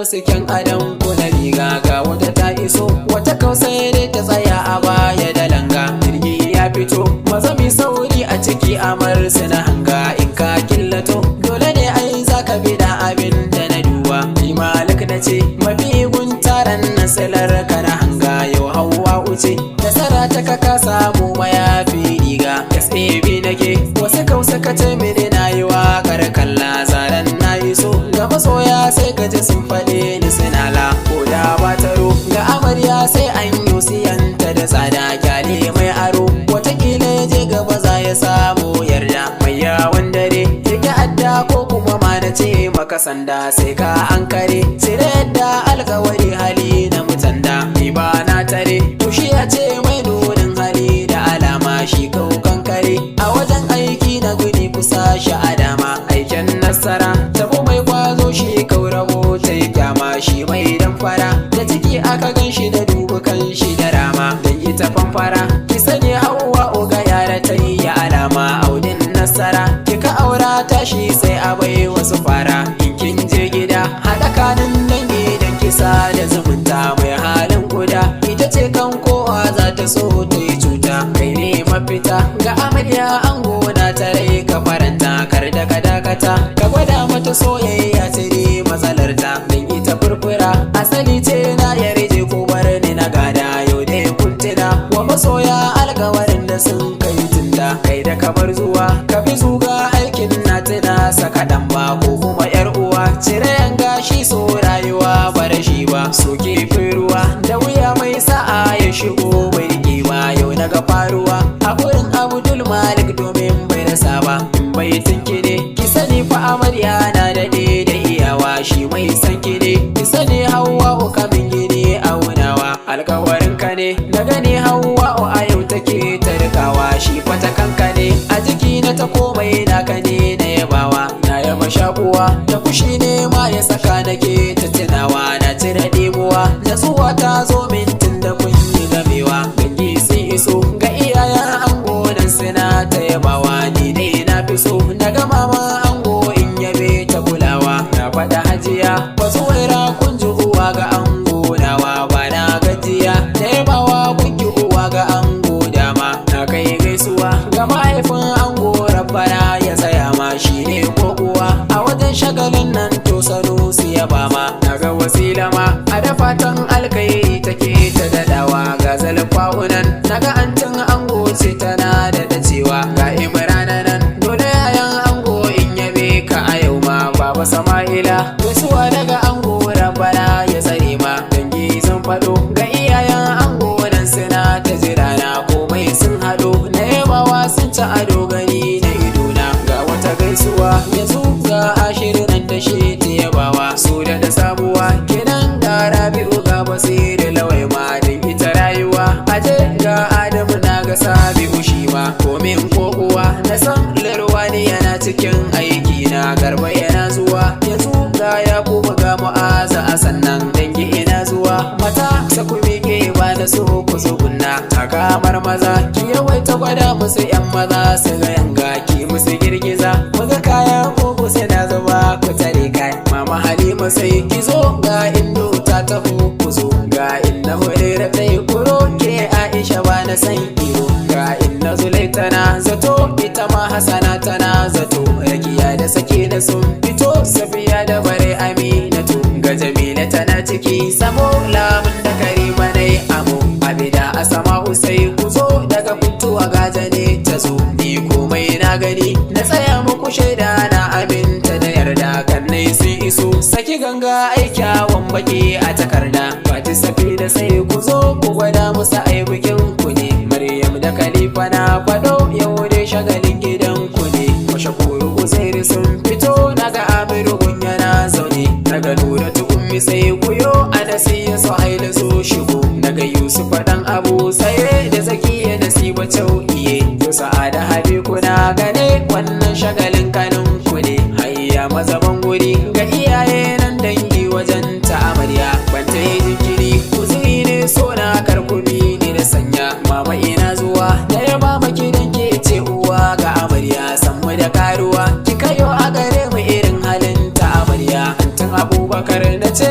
musu kyan adam ko na riga. Ga wata ta iso wata kausai dai ta tsaya a baya da langa. Jirgi ya fito maza mi sauri a ciki amar na hanga. In ka killato dole ne ai zaka bi da abin da na duba. Ni malik na ce mafi guntaran nasalar ka na hanga. Yau hawa uce nasara ta ka samu mayafi riga. SAB nake wasu kausa ka ce mini na yi waƙar kalla. Zaren na yi so ga masoya sai ka ji sun faɗe ni sinala. Ko da ba taro ga amarya sai an yi siyanta da tsada. Kyale mai aro watakila ya je gaba za ya samu yarda. Mai yawon dare rike adda ko kuma ma na ce maka sanda. Sai ka an kare sai da yadda alkawari hali na mutanda. Ni ba na tare to shi ya ce mai nunin hali da alama. Shi kaukan kare a wajen aiki na guni kusa shi a dama. Aikin nasara tabo mai kwazo shi kaurabo ta yi kyama. Shi mai damfara da ciki aka gan shi da dubu kan shi da rama. Dan ita fanfara ki sani hawa oga yara ta yi ya alama. Audin nasara kika aura tashi sai a bai wasu fara. In kin je gida haɗa kanin dangi dan kisa da zumunta. Mai halin guda ita ce kan kowa za ta so ta yi cuta. Kai ne mafita ga amarya an gona ta rai ka faranta. Kar da ka dakata ka gwada mata soyayya ce ne matsalarta. Dan ita furfura asali ce na yarje ko bar ni na gada. Yau dai kuntuna wa masoya alkawarin da sun kai tunda. Kai da kamar zuwa ka fi zuga aikin na tuna saka dan ba ko kuma yar uwa. Cire yan gashi so rayuwa bar shi ba. So kifin ruwa da wuya mai sa'a ya shigo bai rike ba. Yau naga faruwa a gurin Abdul Malik domin bai rasa ba. In bai tinki ne ki sani fa amarya na daɗe da iyawa. Shi mai san ki ne ki sani hawa uka min gini a wunawa. Alkawarin ka ne na gani hawa a yau take ta rikawa. Shi fata kanka ne a jiki na ta komai naka ne na yabawa. Na yaba shakuwa da kushi ne ma ya saka nake ta tunawa. Na cire ɗemuwa natsuwa ta zo min tun da kun yi gamewa. Dangi sun iso ga iyayen ango dan suna ta yabawa. Ni dai na fi so na ga mama ango in yabe ta kulawa. Na faɗa hajiya ba su waira kun ji uwa ga ango nawa. Ba na gajiya da yabawa kun ki uwa ga ango dama. Na kai gaisuwa ga mahaifin ango rabbana ya tsaya ma. Shi ne ko kuwa a wajen shagalin nan to sanu su yaba ma. Na ga wasila ma a da fatan alkairi take ta dadawa. Ga zalfa'unan na ga antin ango ce tana da dacewa. Ga imrana nan dole yayan ango in yabe ka a yau ma. Baba Sama'ila gaisuwa daga ango rabbana ya tsare ma. Dangi sun faɗo ga iyayen ango nan suna ta jira na. Komai sun haɗo na yabawa sun ci ado gani na idona. Ga wata gaisuwa yanzu ga ashirin nan da shi ta yabawa. Su da sabuwa kenan ga Rabi'u ga Basiru lawai ma. Dan ita rayuwa aje ga Adamu na ga Sabi'u shi ma. Komin ko kuwa na san Larwani yana cikin aiki na. Garba yana zuwa yanzu ga Yakubu ga Mu'aza a sannan. Dangi ina zuwa mata saku miƙe ba na so ku zugunna. A kamar maza ki yawaita gwada musu yan maza su ga yanga. Ki musu girgiza muga kaya ko ku sai na zuba ku tare kai. Mama Halima sai ki zo ga Indo ta taho ku zo. Ga inna Hurera dai kuro ke Aisha ba na san iyo. Ga inna Zulaitana zato ita ma Hasana tana zato. Rakiya da sake da sun fito Safiya da bare Aminatu. Ga Jamila tana ciki samo lamun da Karima nai amo. Abida Asama'u sai ku zo daga kuntuwa gaja ne ta zo. Ni komai na gani na tsaya muku shaida na aminta da yarda. Kannai sun iso saki ganga ai kyawun baki a takarda. Fati safi da sai ku zo ku gwada musu ai bikin ku ne. Maryam da Khalifa na faɗo yau dai shagalin gidan ku ne. Mashakuru Uzairi sun fito naga Amiru yana zaune. Naga Nuratu Ummi sai kuyo Anasiya Suhaila so shigo. Naga Yusuf dan Abu Saye da Zakiya Nasiba Chau'iye. To Sa'ada Habibu na gane wannan shagalin kanin ku ne. Hayya maza banguri ga iyaye nan dangi wajen ta amarya. Ban ta yi jinkiri uzuri ne so na karkubi ni da sanya. Mama ina zuwa da ya mama gidan ke ce uwa ga amarya. San mu da karuwa ki kayo a gare mu irin halin ta amarya. Antin Abubakar na ce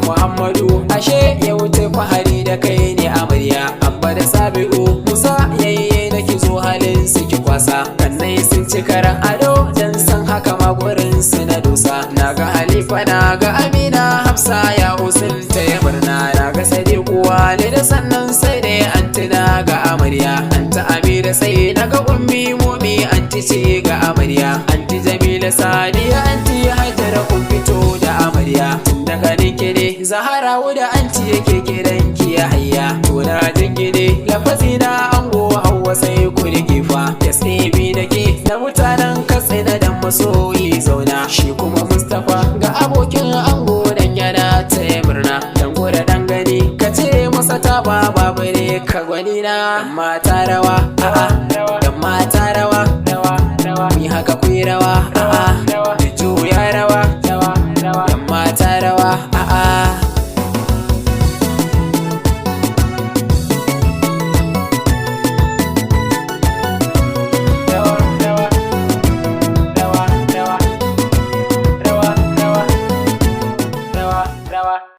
Muhammadu ashe ya wuce fahari da kai ne amarya. Abba da Sabi'u Musa yayye na ki zo halin su ki kwasa. Kannai sun ci karan ado dan san haka ma gurin su na dosa. Naga Halifa naga Amina Hafsa ya usul ta ya murna. Naga Sadiku Walida sannan sai dai anti naga amarya. Anta Amira sai naga ummi mumi anti ce ga amarya. Anti Jamila Sadiya anti Hajara kun fito da amarya. Tun daga ninki ne Zahara wuda anti yake kiran ki ya hayya. To na jingine lafazi na ango Hauwa sai ku rike fa. SAB nake na mutanen Katsina dan masoyi zauna. Shi kuma Mustapha ga abokin ango dan yana taya murna. Dan gora dan gani ka ce masa ta babu ne ka gwani na mata rawa